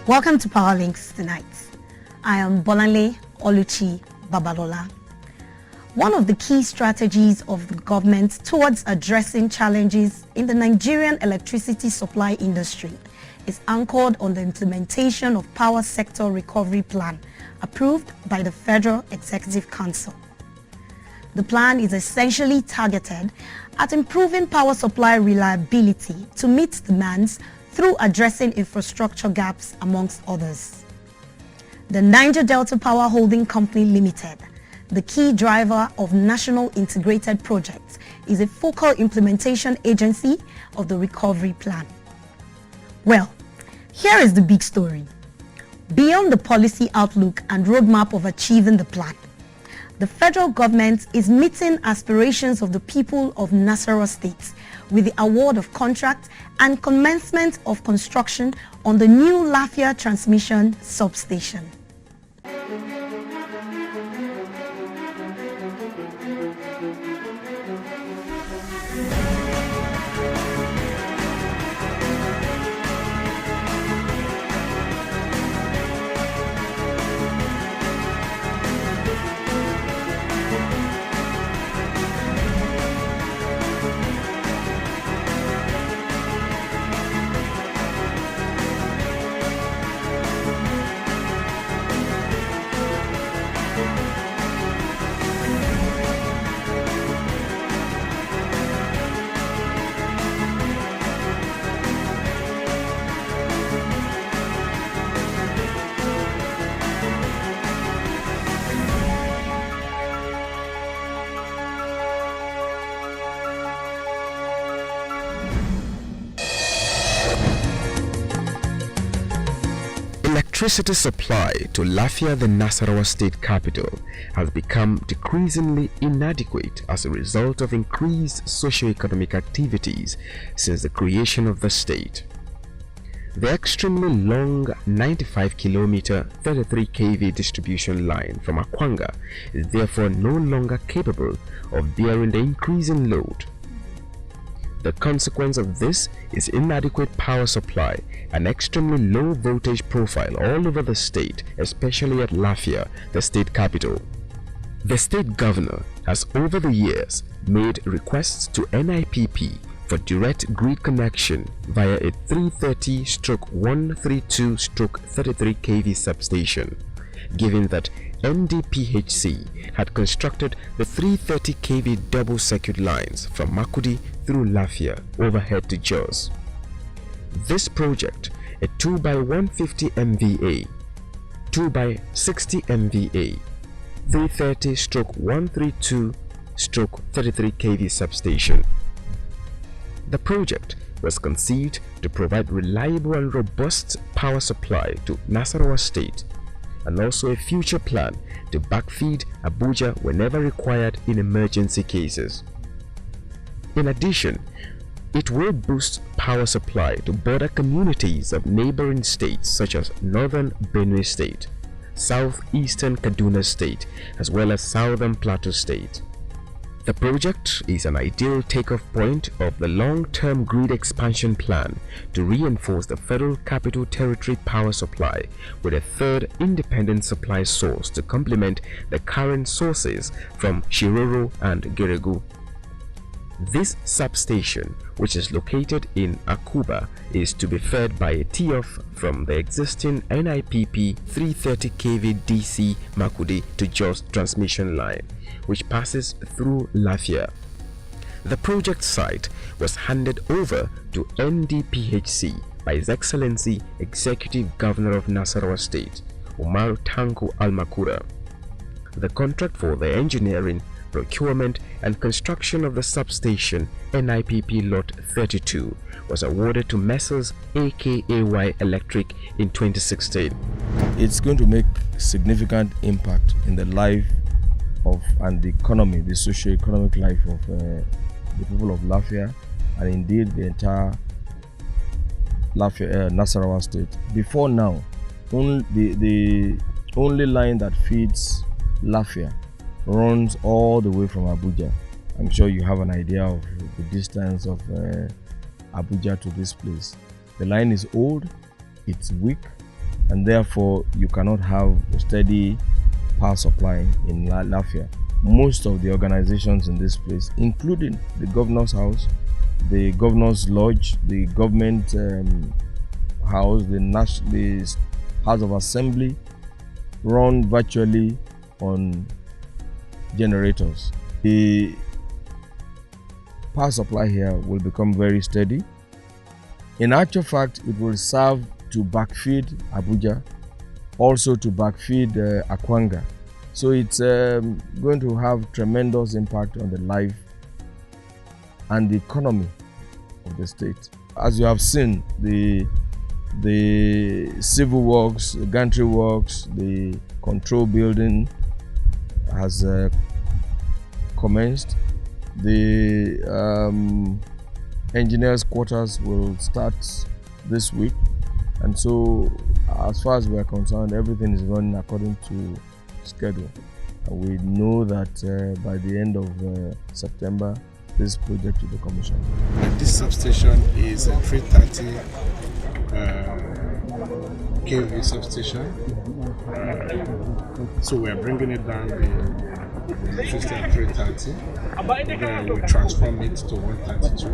Welcome to Powerlinks tonight. I am Bolanle Oluchi Babalola. One of the key strategies of the government towards addressing challenges in the Nigerian electricity supply industry is anchored on the implementation of Power Sector Recovery Plan approved by the Federal Executive Council. The plan is essentially targeted at improving power supply reliability to meet demands through addressing infrastructure gaps, amongst others. The Niger Delta Power Holding Company Limited, the key driver of National Integrated Projects, is a focal implementation agency of the recovery plan. Well, here is the big story. Beyond the policy outlook and roadmap of achieving the plan, the federal government is meeting aspirations of the people of Nasarawa State with the award of contract and commencement of construction on the new Lafia transmission substation. Electricity supply to Lafia, the Nasarawa state capital, has become decreasingly inadequate as a result of increased socio-economic activities since the creation of the state. The extremely long 95-kilometer 33 kV distribution line from Akwanga is therefore no longer capable of bearing the increasing load. The consequence of this is inadequate power supply and extremely low voltage profile all over the state, especially at Lafia, the state capital. The state governor has over the years made requests to NIPP for direct grid connection via a 330/132/33 kV substation, given that NDPHC had constructed the 330 kV double circuit lines from Makudi through Lafia overhead to Jos. This project, a 2x150 MVA, 2x60 MVA, 330/132/33 kV substation. The project was conceived to provide reliable and robust power supply to Nasarawa State, and also a future plan to backfeed Abuja whenever required in emergency cases. In addition, it will boost power supply to border communities of neighboring states such as Northern Benue State, Southeastern Kaduna State, as well as Southern Plateau State. The project is an ideal takeoff point of the long-term grid expansion plan to reinforce the Federal Capital Territory power supply with a third independent supply source to complement the current sources from Shiroro and Geregu. This substation, which is located in Akuba, is to be fed by a tee-off from the existing NIPP 330 kV DC Makudi to Jos transmission line, which passes through Lafia. The project site was handed over to NDPHC by His Excellency Executive Governor of Nasarawa State, Umar Tanko Almakura. The contract for the engineering, procurement and construction of the substation NIPP Lot 32 was awarded to Messrs AKAY Electric in 2016. It's going to make significant impact in the life of and the economy, the socio-economic life of the people of Lafia and indeed the entire Lafia, Nasarawa State. Before now, the only line that feeds Lafia runs all the way from Abuja. I'm sure you have an idea of the distance of Abuja to this place. The line is old, it's weak, and therefore you cannot have a steady power supply in Lafia. Most of the organizations in this place, including the governor's house, the governor's lodge, the government house, the House of Assembly, run virtually on generators. The power supply here will become very steady. In actual fact, it will serve to backfeed Abuja, also to backfeed Akwanga. So it's going to have tremendous impact on the life and the economy of the state. As you have seen, the civil works, the gantry works, the control building has commenced. The engineers' quarters will start this week, and so as far as we are concerned, everything is running according to schedule. And we know that by the end of September, this project will be commissioned. This substation is a 330 kV substation. So we are bringing it down the electricity at 330. Then we transform it to 132,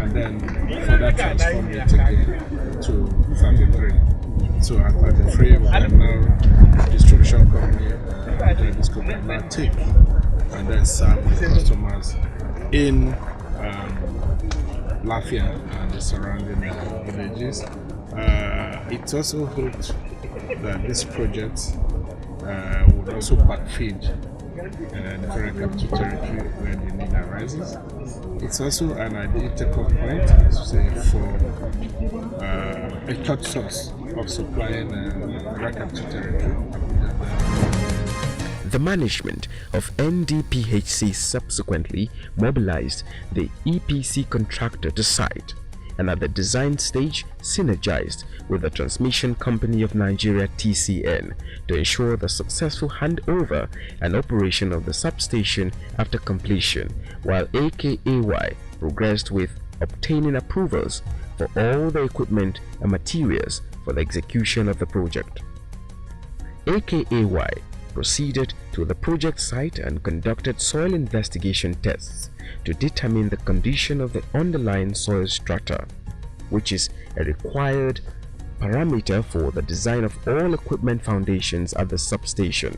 and then further transform it again to 33. So at 33, we can now distribution company this could now take and then serve the customers in Lafia and the surrounding villages. It's also hoped that this project would also backfeed the Federal Capital Territory where the need arises. It's also an ideal takeoff point, say, for a third source of supplying the Federal Capital Territory. The management of NDPHC subsequently mobilized the EPC contractor to site, and at the design stage synergized with the Transmission Company of Nigeria (TCN) to ensure the successful handover and operation of the substation after completion, while AKAY progressed with obtaining approvals for all the equipment and materials for the execution of the project. AKAY proceeded to the project site and conducted soil investigation tests to determine the condition of the underlying soil strata, which is a required parameter for the design of all equipment foundations at the substation.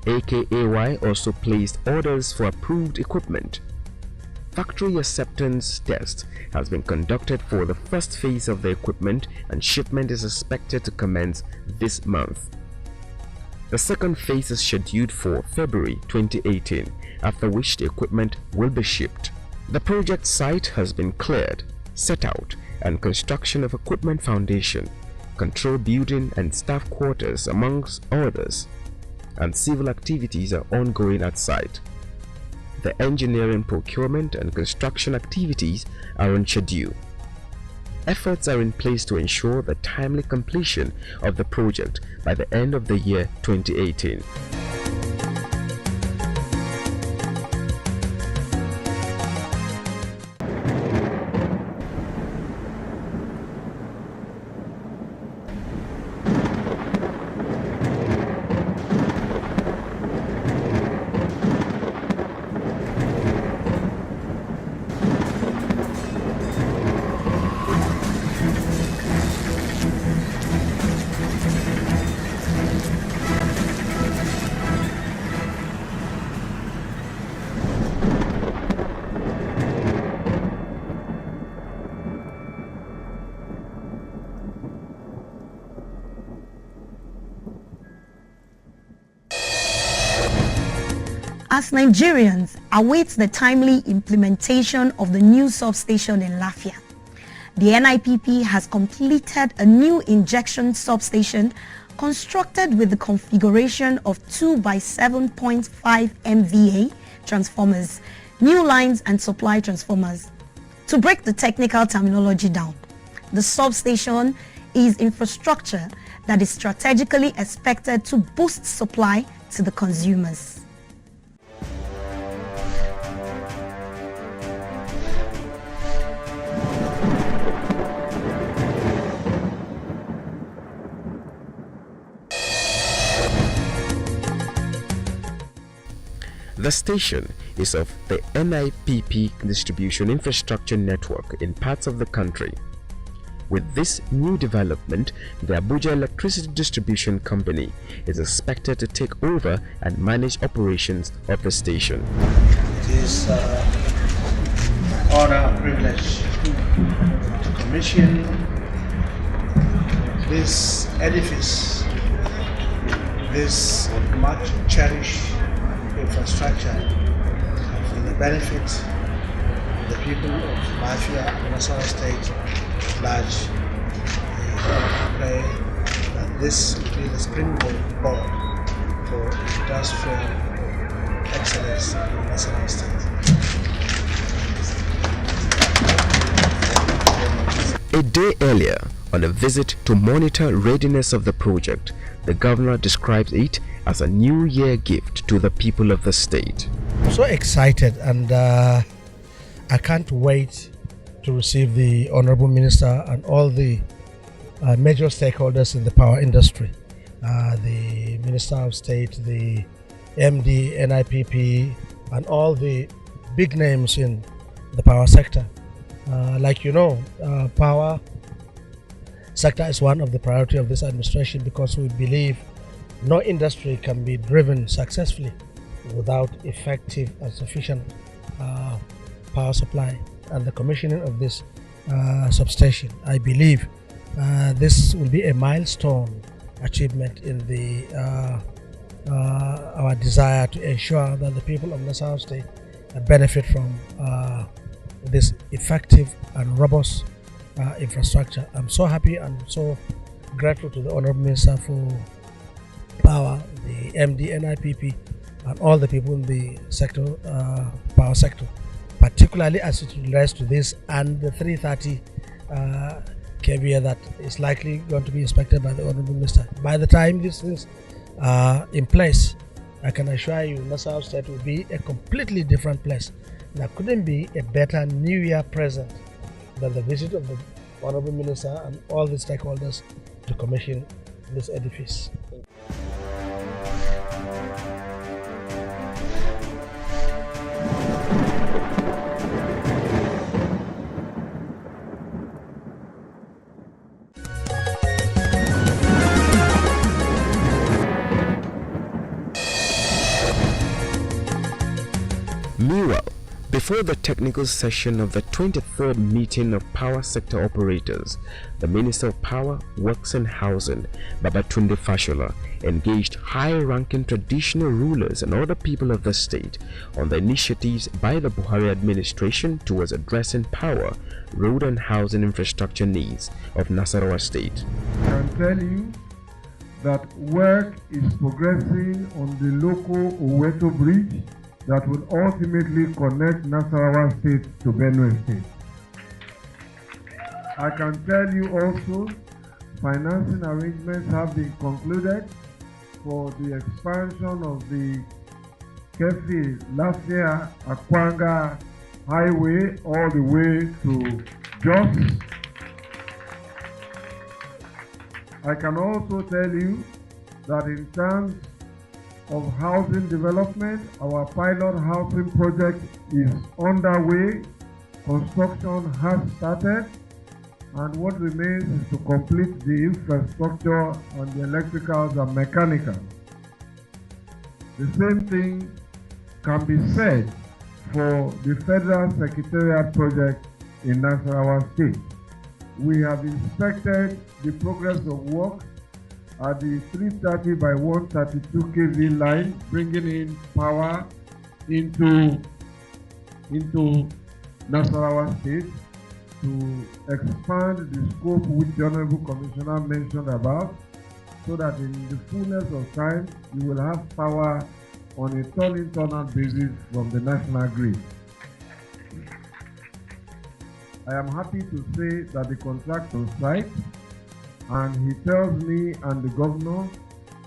AKAY also placed orders for approved equipment. Factory acceptance test has been conducted for the first phase of the equipment, and shipment is expected to commence this month. The second phase is scheduled for February 2018, after which the equipment will be shipped. The project site has been cleared, set out, and construction of equipment foundation, control building and staff quarters amongst others, and civil activities are ongoing at site. The engineering, procurement and construction activities are on schedule. Efforts are in place to ensure the timely completion of the project by the end of the year 2018. As Nigerians await the timely implementation of the new substation in Lafia, the NIPP has completed a new injection substation constructed with the configuration of 2 by 7.5 MVA transformers, new lines and supply transformers. To break the technical terminology down, the substation is infrastructure that is strategically expected to boost supply to the consumers. The station is of the NIPP distribution infrastructure network in parts of the country. With this new development, the Abuja Electricity Distribution Company is expected to take over and manage operations of the station. It is honor and privilege to commission this edifice, this much cherished infrastructure for the benefit of the people of Lafia and Nasarawa State at large. I pray that this will be the springboard for industrial excellence in Nasarawa State. A day earlier, on a visit to monitor readiness of the project, the governor describes it as a New Year gift to the people of the state. I'm so excited, and I can't wait to receive the Honorable Minister and all the major stakeholders in the power industry. The Minister of State, the MD, NIPP, and all the big names in the power sector. Like you know, power sector is one of the priority of this administration, because we believe no industry can be driven successfully without effective and sufficient power supply. And the commissioning of this substation, I believe this will be a milestone achievement in the our desire to ensure that the people of Nasarawa State benefit from this effective and robust infrastructure. I'm so happy and so grateful to the Honorable Minister for Power, the MD, NIPP, and all the people in the sector, power sector, particularly as it relates to this and the 330 kVA that is likely going to be inspected by the Honorable Minister. By the time these things are in place, I can assure you Nasarawa State will be a completely different place. There couldn't be a better New Year present than the visit of the Honorable Minister and all the stakeholders to commission this edifice. Meanwhile, before the technical session of the 23rd meeting of power sector operators, the Minister of Power, Works and Housing, Babatunde Fashola, engaged high-ranking traditional rulers and other people of the state on the initiatives by the Buhari administration towards addressing power, road and housing infrastructure needs of Nasarawa State. I can tell you that work is progressing on the local Oweto Bridge that will ultimately connect Nasarawa State to Benue State. I can tell you also, financing arrangements have been concluded for the expansion of the Kefi, Lafia, Akwanga Highway all the way to Jos. I can also tell you that in terms of housing development, our pilot housing project is underway. Construction has started, and what remains is to complete the infrastructure and the electricals and mechanical. The same thing can be said for the Federal Secretariat project in Nasarawa State. We have inspected the progress of work at the 330 by 132 kV line, bringing in power into Nasarawa State to expand the scope which the Honorable Commissioner mentioned about, so that in the fullness of time, you will have power on a turn-in-turn-out basis from the national grid. I am happy to say that the contract on site, and he tells me and the governor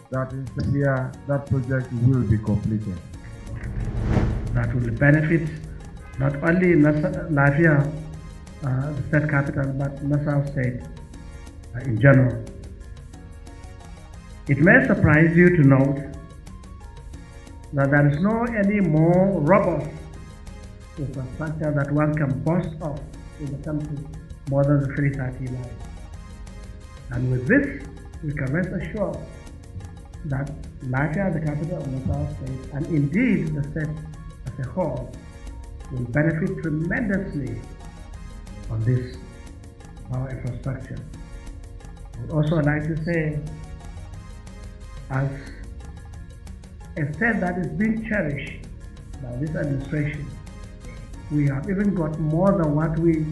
that in here that project will be completed. That will benefit not only Lafia, the state capital, but Nassau State in general. It may surprise you to note that there is no any more robust infrastructure that one can boast of in the country more than the 330 line. And with this, we can rest assured that Nigeria, the capital of Nassau State, and indeed the state as a whole, will benefit tremendously on this power infrastructure. I would also like to say, as a state that is being cherished by this administration, we have even got more than what we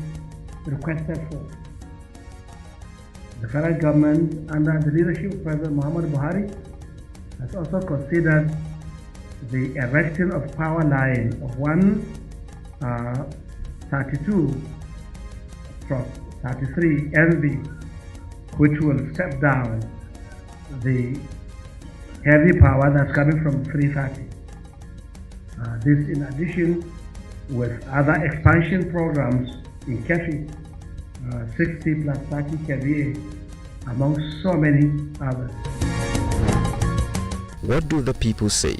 requested for. The federal government, under the leadership of President Muhammad Buhari, has also considered the erection of power line of 132/33 MV, which will step down the heavy power that's coming from 330. This in addition with other expansion programs in Kefi, 60 plus 30 kVA, among so many others. What do the people say?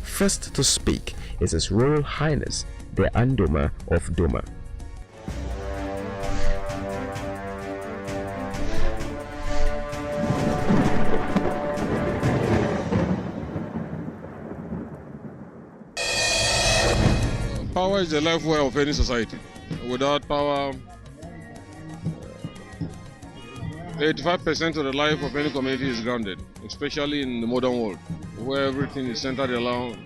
First to speak is His Royal Highness, the Andoma of Doma. Power is the lifeway of any society. Without power, 85% of the life of any community is grounded, especially in the modern world, where everything is centered around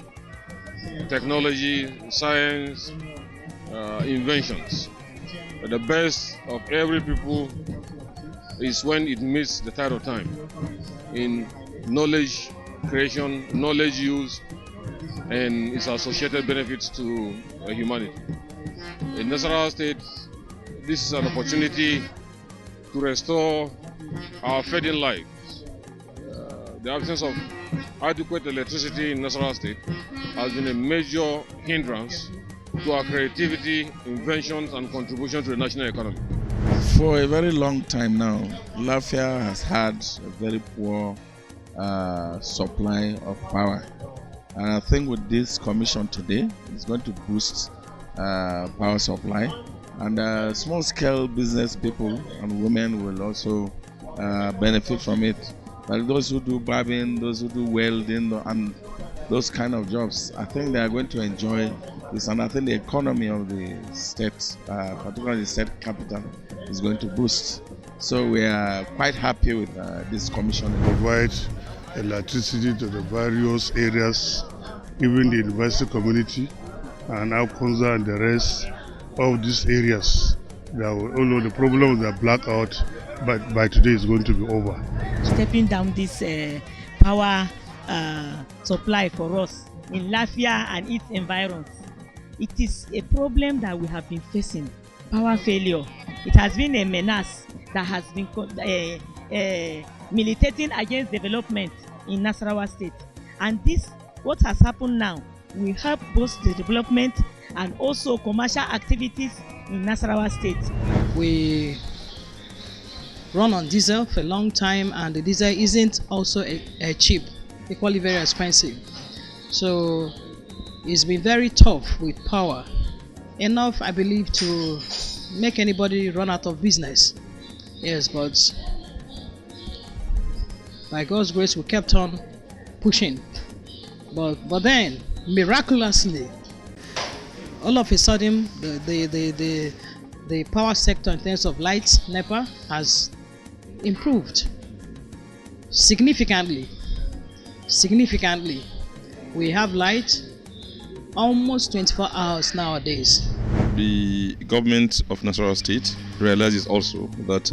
technology, science, inventions. But the best of every people is when it meets the tide of time in knowledge creation, knowledge use, and its associated benefits to humanity. In Nasarawa State, this is an opportunity to restore our fading lives. The absence of adequate electricity in Nasarawa State has been a major hindrance to our creativity, inventions, and contribution to the national economy. For a very long time now, Lafia has had a very poor supply of power. And I think with this commission today, it's going to boost power supply. And small-scale business people and women will also benefit from it. But those who do barbing, those who do welding, and those kind of jobs, I think they are going to enjoy this. And I think the economy of the state, particularly the state capital, is going to boost. So we are quite happy with this commission. Provide electricity to the various areas, even the university community and Akonza and the rest of these areas. Although the problem of the blackout, but by today is going to be over. Stepping down this power supply for us in Lafia and its environs, it is a problem that we have been facing. Power failure. It has been a menace that has been militating against development in Nasarawa State. And this, what has happened now, will help boost the development and also commercial activities in Nasarawa State. We run on diesel for a long time, and the diesel isn't also cheap, equally very expensive. So it's been very tough with power. Enough, I believe, to make anybody run out of business. Yes, but by God's grace, we kept on pushing. But then, miraculously, all of a sudden, the power sector in terms of lights, NEPA, has improved significantly. We have light, almost 24 hours nowadays. The government of Nasarawa State realizes also that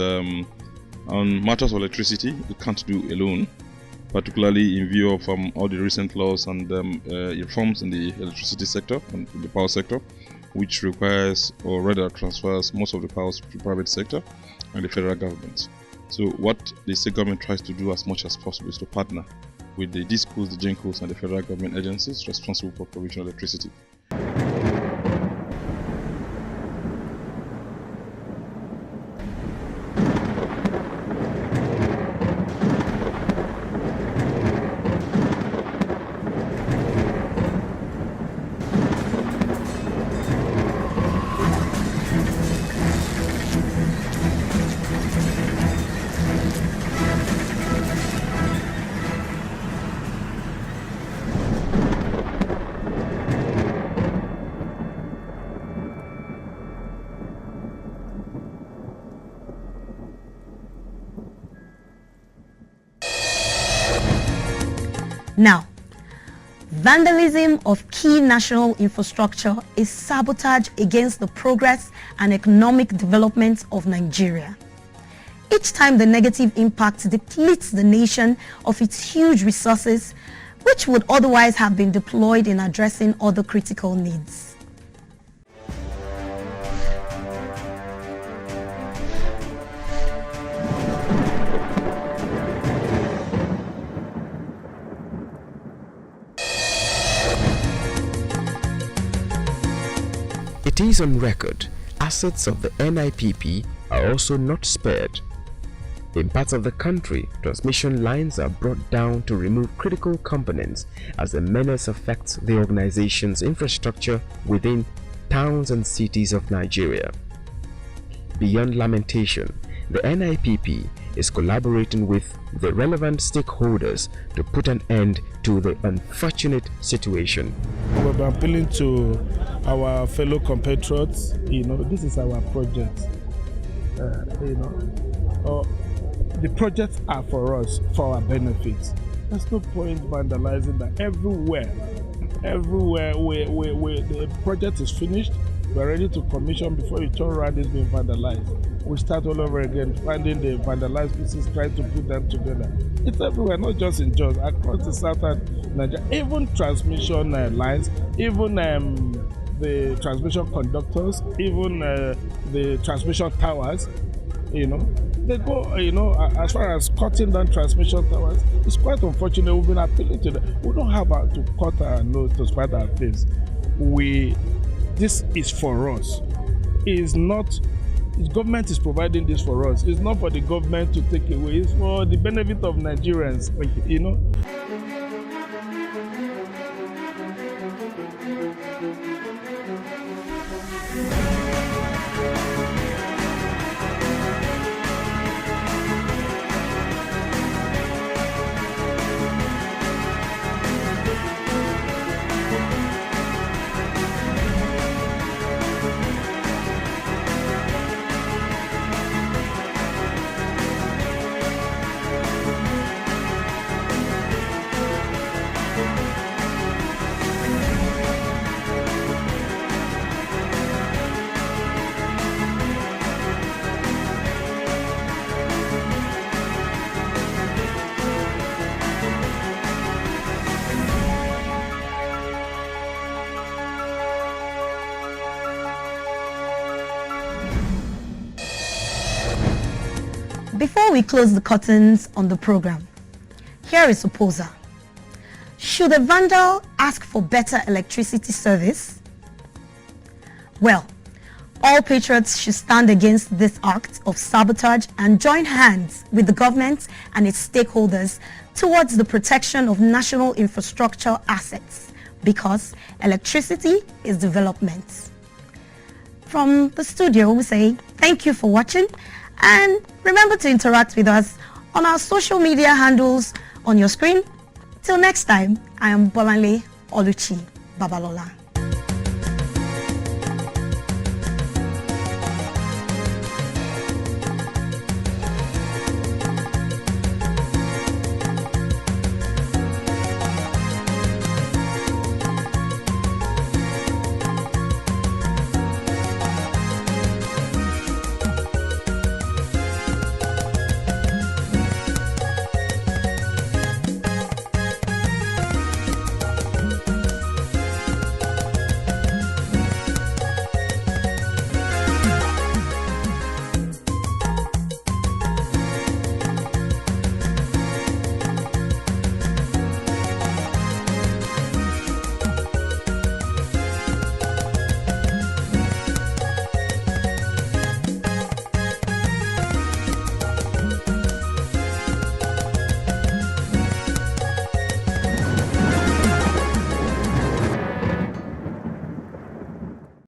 on matters of electricity, it can't do alone, particularly in view of all the recent laws and reforms in the electricity sector and the power sector, which requires or rather transfers most of the powers to the private sector and the federal government. So what the state government tries to do as much as possible is to partner with the DISCOs, the GENCOs and the federal government agencies responsible for provision of electricity. Now, vandalism of key national infrastructure is sabotage against the progress and economic development of Nigeria. Each time the negative impact depletes the nation of its huge resources, which would otherwise have been deployed in addressing other critical needs. It is on record, assets of the NIPP are also not spared. In parts of the country, transmission lines are brought down to remove critical components as the menace affects the organization's infrastructure within towns and cities of Nigeria. Beyond lamentation, the NIPP is collaborating with the relevant stakeholders to put an end to the unfortunate situation. We've been appealing to our fellow compatriots, this is our project. The projects are for us, for our benefits. There's no point vandalizing that. Everywhere, the project is finished, we're ready to commission before you turn around, it's been vandalized. We start all over again, finding the vandalized pieces, trying to put them together. It's everywhere, not just in Jos, across the southern Nigeria. Even transmission lines, even the transmission conductors, even the transmission towers, they go, as far as cutting down transmission towers, it's quite unfortunate. We've been appealing to them. We don't have to cut our nose to spite our face. This is for us. The government is providing this for us. It's not for the government to take away. It's for the benefit of Nigerians, Before we close the curtains on the program, here is a poser. Should a vandal ask for better electricity service? Well, all patriots should stand against this act of sabotage and join hands with the government and its stakeholders towards the protection of national infrastructure assets, because electricity is development. From the studio, we say thank you for watching, and remember to interact with us on our social media handles on your screen. Till next time, I am Bolanle Oluchi Babalola.